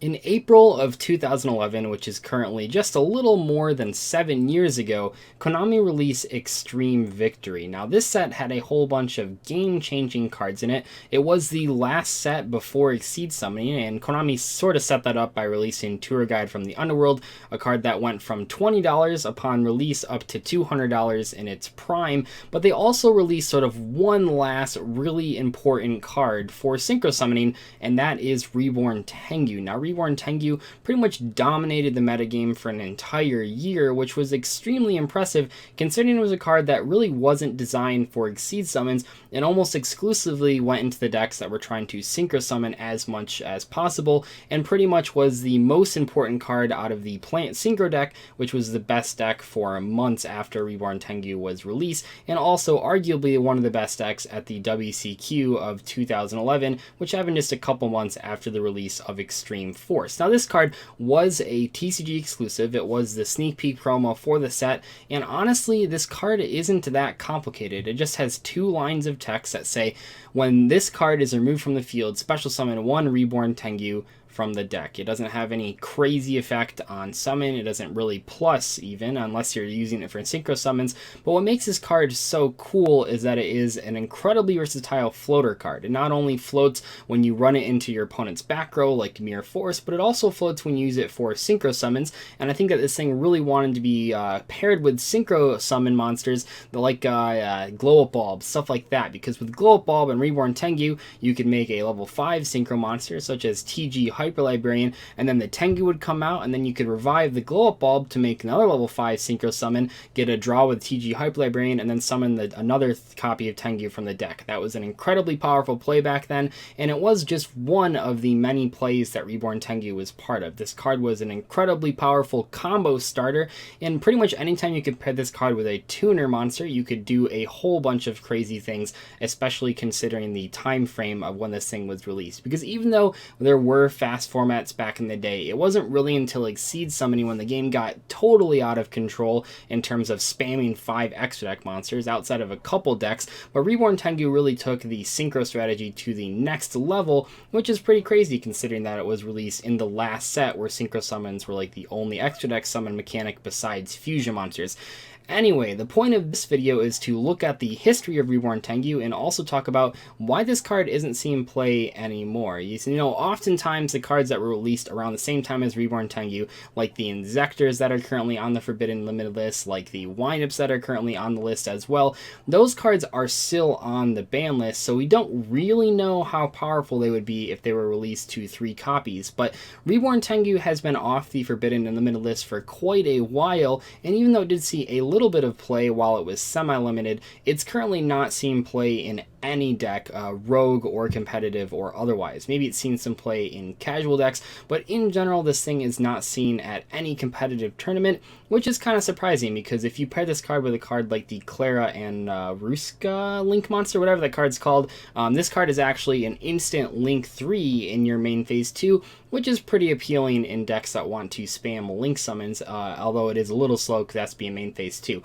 In April of 2011, which is currently just a little more than 7 years ago, Konami released Extreme Victory. Now, this set had a whole bunch of game-changing cards in it. It was the last set before Exceed Summoning, and Konami sort of set that up by releasing Tour Guide from the Underworld, a card that went from $20 upon release up to $200 in its prime, but they also released sort of one last really important card for Synchro Summoning, and that is Reborn Tengu. Now, Reborn Tengu pretty much dominated the metagame for an entire year, which was extremely impressive considering it was a card that really wasn't designed for Exceed Summons and almost exclusively went into the decks that were trying to Synchro Summon as much as possible, and pretty much was the most important card out of the Plant Synchro deck, which was the best deck for months after Reborn Tengu was released, and also arguably one of the best decks at the WCQ of 2011, which happened just a couple months after the release of Extreme Force. Now, this card was a TCG exclusive. It was the sneak peek promo for the set, and honestly, this card isn't that complicated. It just has two lines of text that say, when this card is removed from the field, special summon one Reborn Tengu from the deck. It doesn't have any crazy effect on summon. It doesn't really plus even, unless you're using it for synchro summons. But what makes this card so cool is that it is an incredibly versatile floater card. It not only floats when you run it into your opponent's back row like Mere Force, but it also floats when you use it for synchro summons. And I think that this thing really wanted to be paired with synchro summon monsters like Glow Up Bulb, stuff like that. Because with Glow Up Bulb and Reborn Tengu, you could make a level 5 synchro monster such as TG Hyper Librarian, and then the Tengu would come out, and then you could revive the Glow Up Bulb to make another level 5 synchro summon, get a draw with TG Hyper Librarian, and then summon another copy of Tengu from the deck. That was an incredibly powerful play back then, and it was just one of the many plays that Reborn Tengu was part of. This card was an incredibly powerful combo starter, and pretty much anytime you could pair this card with a tuner monster, you could do a whole bunch of crazy things, especially considering the time frame of when this thing was released. Because even though there were fast formats back in the day, it wasn't really until Exceed Summoning when the game got totally out of control in terms of spamming 5 extra deck monsters outside of a couple decks. But Reborn Tengu really took the synchro strategy to the next level, which is pretty crazy considering that it was released in the last set where synchro summons were like the only extra deck summon mechanic besides fusion monsters. Anyway, the point of this video is to look at the history of Reborn Tengu and also talk about why this card isn't seen play anymore. You know, oftentimes the cards that were released around the same time as Reborn Tengu, like the INZEKTORs that are currently on the Forbidden Limited list, like the windups that are currently on the list as well, those cards are still on the ban list, so we don't really know how powerful they would be if they were released to 3 copies. But Reborn Tengu has been off the Forbidden and Limited list for quite a while, and even though it did see a little bit of play while it was semi-limited, it's currently not seen play in any deck, rogue or competitive or otherwise. Maybe it's seen some play in casual decks, but in general this thing is not seen at any competitive tournament, which is kind of surprising because if you pair this card with a card like the Clara and Ruska Link Monster, whatever that card's called, this card is actually an instant Link 3 in your main phase 2, which is pretty appealing in decks that want to spam Link summons, although it is a little slow because that's being main phase 2.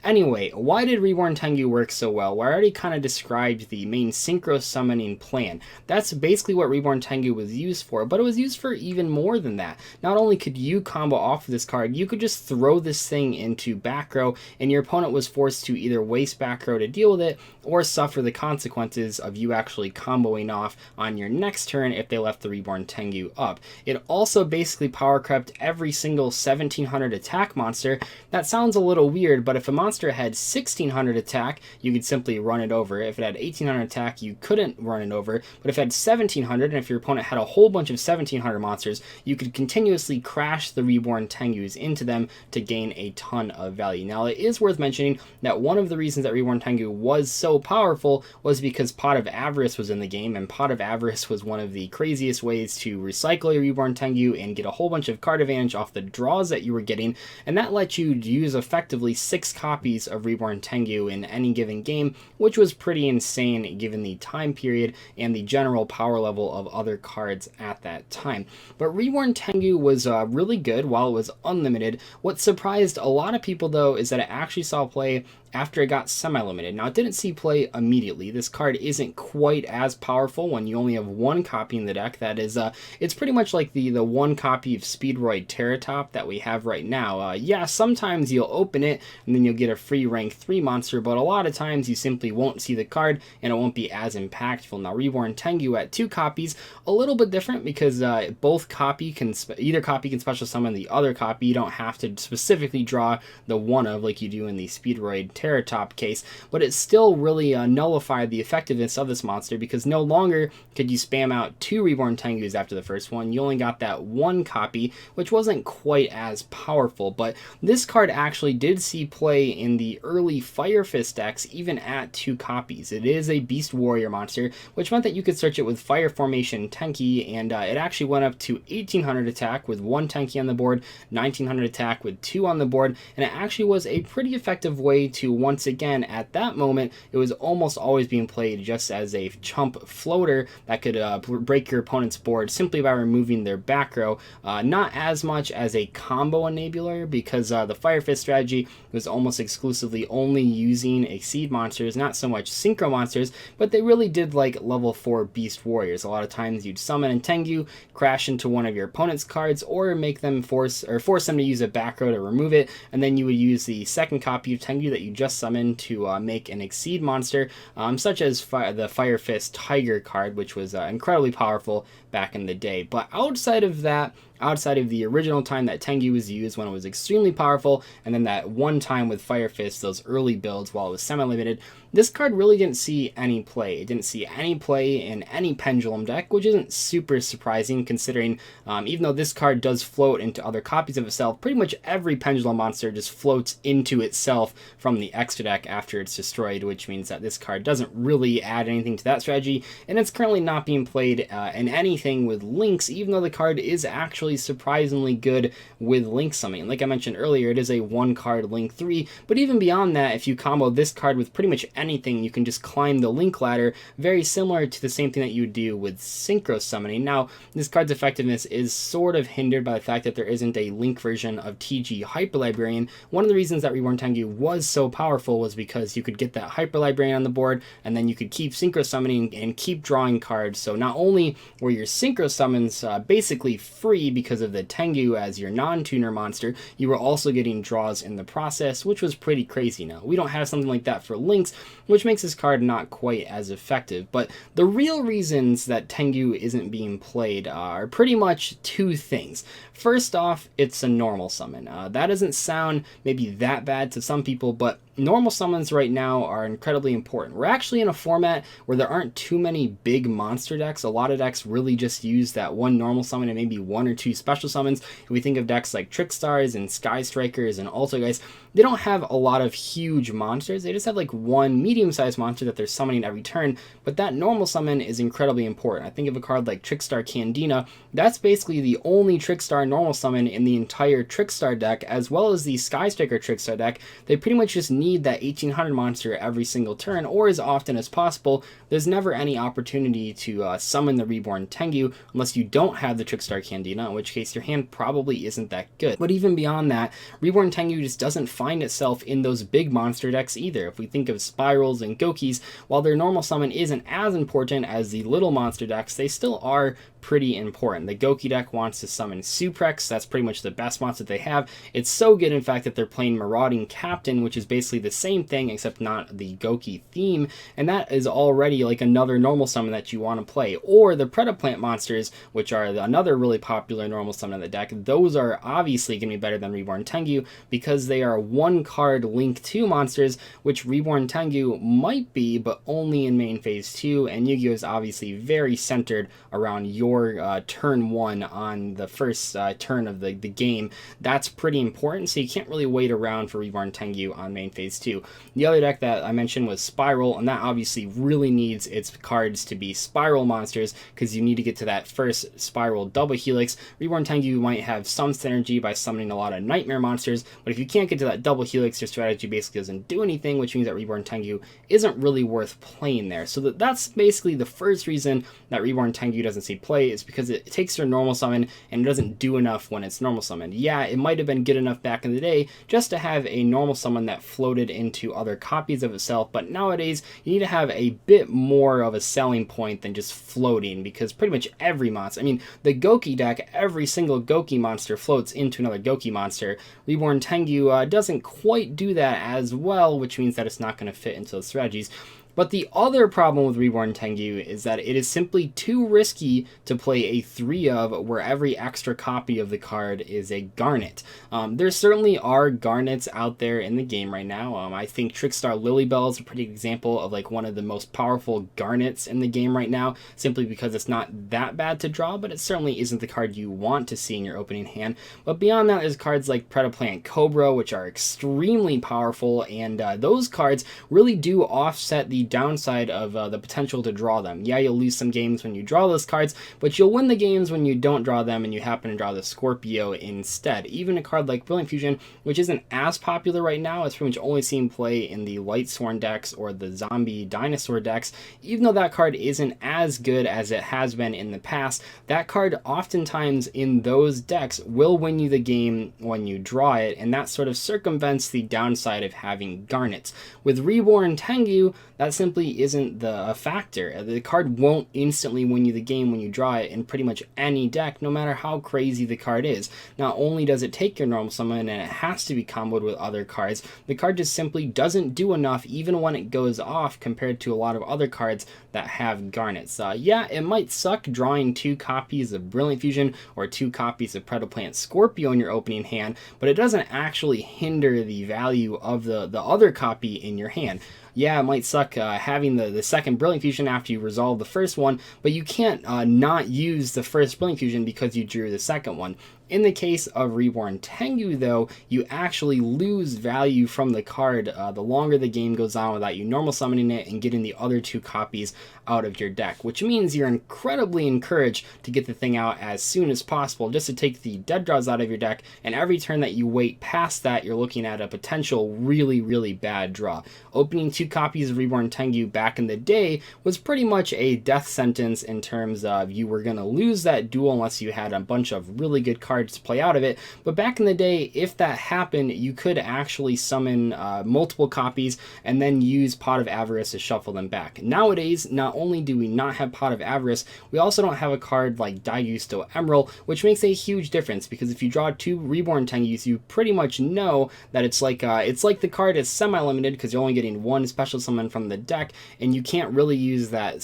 Anyway, why did Reborn Tengu work so well? Well, I already kind of described the main synchro summoning plan. That's basically what Reborn Tengu was used for, but it was used for even more than that. Not only could you combo off of this card, you could just throw this thing into back row, and your opponent was forced to either waste back row to deal with it, or suffer the consequences of you actually comboing off on your next turn if they left the Reborn Tengu up. It also basically power crept every single 1700 attack monster. That sounds a little weird, but if a monster had 1600 attack, you could simply run it over. If it had 1800 attack, you couldn't run it over. But if it had 1700, and if your opponent had a whole bunch of 1700 monsters, you could continuously crash the Reborn Tengus into them to gain a ton of value. Now, it is worth mentioning that one of the reasons that Reborn Tengu was so powerful was because Pot of Avarice was in the game, and Pot of Avarice was one of the craziest ways to recycle your Reborn Tengu and get a whole bunch of card advantage off the draws that you were getting, and that let you use effectively 6 copies of Reborn Tengu in any given game, which was pretty insane given the time period and the general power level of other cards at that time. But Reborn Tengu was really good while it was unlimited. What surprised a lot of people though is that it actually saw play after it got semi-limited. Now, it didn't see play immediately. This card isn't quite as powerful when you only have one copy in the deck. That is, it's pretty much like the one copy of SPEEDROID TERRORTOP that we have right now. Yeah, sometimes you'll open it and then you'll get a free rank 3 monster, but a lot of times you simply won't see the card and it won't be as impactful. Now, Reborn Tengu at 2 copies, a little bit different because both copy can, either copy can special summon the other copy. You don't have to specifically draw the one of like you do in the SPEEDROID TERRORTOP case, but it still really nullified the effectiveness of this monster because no longer could you spam out 2 Reborn Tengus after the first one. You only got that 1 copy, which wasn't quite as powerful, but this card actually did see play in the early Fire Fist decks even at 2 copies. It is a Beast Warrior monster, which meant that you could search it with Fire Formation Tenki, and it actually went up to 1800 attack with 1 Tenki on the board, 1900 attack with 2 on the board, and it actually was a pretty effective way to, once again, at that moment, it was almost always being played just as a chump floater that could break your opponent's board simply by removing their back row. Not as much as a combo enabler because the Fire Fist strategy was almost exclusively only using Exceed monsters, not so much Synchro monsters, but they really did like level 4 Beast Warriors. A lot of times you'd summon a Tengu, crash into one of your opponent's cards, or make them force them to use a back row to remove it, and then you would use the second copy of Tengu that you just summoned to make an Exceed monster, such as the Fire Fist Tiger card, which was incredibly powerful back in the day. But outside of that, outside of the original time that Tengu was used when it was extremely powerful, and then that one time with Fire Fist, those early builds while it was semi-limited, this card really didn't see any play. It didn't see any play in any Pendulum deck, which isn't super surprising considering even though this card does float into other copies of itself, pretty much every Pendulum monster just floats into itself from the extra deck after it's destroyed, which means that this card doesn't really add anything to that strategy, and it's currently not being played in anything with links, even though the card is actually surprisingly good with link summoning. Like I mentioned earlier, it is a 1-card link 3, but even beyond that, if you combo this card with pretty much anything, you can just climb the link ladder, very similar to the same thing that you would do with synchro summoning. Now, this card's effectiveness is sort of hindered by the fact that there isn't a link version of TG Hyper Librarian. One of the reasons that Reborn Tengu was so powerful was because you could get that Hyper Librarian on the board, and then you could keep synchro summoning and keep drawing cards. So not only were your synchro summons basically free because of the Tengu as your non-tuner monster, you were also getting draws in the process, which was pretty crazy. Now, we don't have something like that for links, which makes this card not quite as effective. But the real reasons that Tengu isn't being played are pretty much 2 things. First off, it's a normal summon. That doesn't sound maybe that bad to some people, but normal summons right now are incredibly important. We're actually in a format where there aren't too many big monster decks. A lot of decks really just use that one normal summon and maybe 1 or 2 special summons. If we think of decks like Trickstars and Sky Strikers and Guys, they don't have a lot of huge monsters. They just have like 1 medium-sized monster that they're summoning every turn, but that normal summon is incredibly important. I think of a card like Trickstar Candina. That's basically the only Trickstar normal summon in the entire Trickstar deck, as well as the Sky Striker Trickstar deck. They pretty much just need that 1800 monster every single turn, or as often as possible. There's never any opportunity to summon the Reborn Tengu unless you don't have the Trickstar Candina, in which case your hand probably isn't that good. But even beyond that, Reborn Tengu just doesn't find itself in those big monster decks either. If we think of Spirals and Gokis, while their normal summon isn't as important as the little monster decks, they still are pretty important. The Goki deck wants to summon Suprex. That's pretty much the best monster they have. It's so good, in fact, that they're playing Marauding Captain, which is basically the same thing except not the Goki theme, and that is already like another normal summon that you want to play. Or the PREDAPLANT monsters, which are another really popular normal summon in the deck. Those are obviously going to be better than Reborn Tengu because they are 1-card Link 2 monsters, which Reborn Tengu might be, but only in main phase 2, and Yu-Gi-Oh! Is obviously very centered around your turn 1 on the first turn of the game. That's pretty important, so you can't really wait around for Reborn Tengu on main phase 2. The other deck that I mentioned was Spiral, and that obviously really needs its cards to be Spiral monsters because you need to get to that first Spiral double helix. Reborn Tengu might have some synergy by summoning a lot of Nightmare monsters, but if you can't get to that double helix, your strategy basically doesn't do anything, which means that Reborn Tengu isn't really worth playing there. So that's basically the first reason that Reborn Tengu doesn't see play. play is because it takes your normal summon and it doesn't do enough when it's normal summoned. Yeah, it might have been good enough back in the day just to have a normal summon that floated into other copies of itself, but nowadays you need to have a bit more of a selling point than just floating, because pretty much every monster, I mean, the Goki deck, every single Goki monster floats into another Goki monster. Reborn Tengu doesn't quite do that as well, which means that it's not going to fit into those strategies. But the other problem with Reborn Tengu is that it is simply too risky to play a 3 of where every extra copy of the card is a Garnet. There certainly are Garnets out there in the game right now. I think TRICKSTAR Lilybell is a pretty good example of like one of the most powerful Garnets in the game right now, simply because it's not that bad to draw, but it certainly isn't the card you want to see in your opening hand. But beyond that, there's cards like PREDAPLANT Cobra, which are extremely powerful, and those cards really do offset the downside of the potential to draw them. Yeah, you'll lose some games when you draw those cards, but you'll win the games when you don't draw them and you happen to draw the Scorpio instead. Even a card like Brilliant Fusion, which isn't as popular right now, it's pretty much only seen play in the Lightsworn decks or the Zombie Dinosaur decks. Even though that card isn't as good as it has been in the past, that card oftentimes in those decks will win you the game when you draw it, and that sort of circumvents the downside of having Garnets. With Reborn Tengu, that simply isn't a factor. The card won't instantly win you the game when you draw it in pretty much any deck, no matter how crazy the card is. Not only does it take your normal summon and it has to be comboed with other cards, the card just simply doesn't do enough even when it goes off compared to a lot of other cards that have Garnets. Yeah, it might suck drawing 2 copies of Brilliant Fusion or 2 copies of PREDAPLANT Scorpio in your opening hand, but it doesn't actually hinder the value of the other copy in your hand. Yeah, it might suck having the second Brilliant Fusion after you resolve the first one, but you can't not use the first Brilliant Fusion because you drew the second one. In the case of Reborn Tengu, though, you actually lose value from the card the longer the game goes on without you normal summoning it and getting the other 2 copies out of your deck, which means you're incredibly encouraged to get the thing out as soon as possible just to take the dead draws out of your deck, and every turn that you wait past that, you're looking at a potential really, really bad draw. Opening 2 copies of Reborn Tengu back in the day was pretty much a death sentence in terms of you were going to lose that duel unless you had a bunch of really good cards to play out of it. But back in the day, if that happened, you could actually summon multiple copies and then use Pot of Avarice to shuffle them back. Nowadays, not only do we not have Pot of Avarice, we also don't have a card like Daigusto Emerald, which makes a huge difference, because if you draw 2 Reborn Tengus, you pretty much know that it's like the card is semi-limited because you're only getting 1 special summon from the deck, and you can't really use that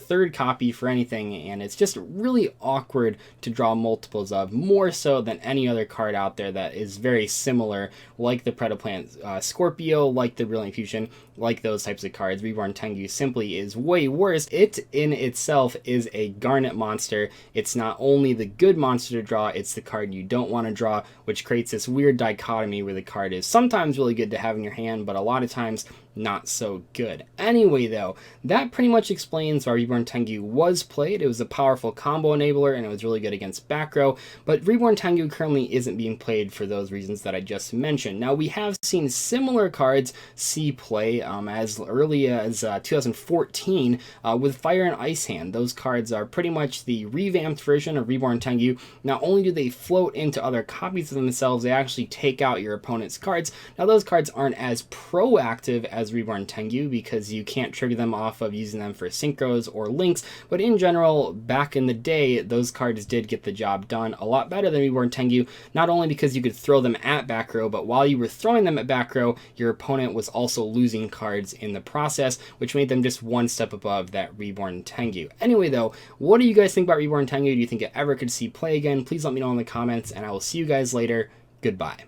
third copy for anything, and it's just really awkward to draw multiples of, more so than any other card out there that is very similar, like the PREDAPLANT Scorpio, like the Brilliant Fusion, like those types of cards. Reborn Tengu simply is way worse. It in itself is a Garnet monster. It's not only the good monster to draw, it's the card you don't want to draw, which creates this weird dichotomy where the card is sometimes really good to have in your hand, but a lot of times not so good. Anyway, though, that pretty much explains why Reborn Tengu was played. It was a powerful combo enabler, and it was really good against back row, but Reborn Tengu currently isn't being played for those reasons that I just mentioned. Now, we have seen similar cards see play as early as 2014 with Fire and Ice Hand. Those cards are pretty much the revamped version of Reborn Tengu. Not only do they float into other copies of themselves, they actually take out your opponent's cards. Now, those cards aren't as proactive as Reborn Tengu because you can't trigger them off of using them for synchros or links, but in general, back in the day, those cards did get the job done a lot better than Reborn Tengu, not only because you could throw them at back row, but while you were throwing them at back row, your opponent was also losing cards in the process, which made them just one step above that Reborn Tengu. Anyway, though, what do you guys think about Reborn Tengu? Do you think it ever could see play again? Please let me know in the comments, and I will see you guys later. Goodbye.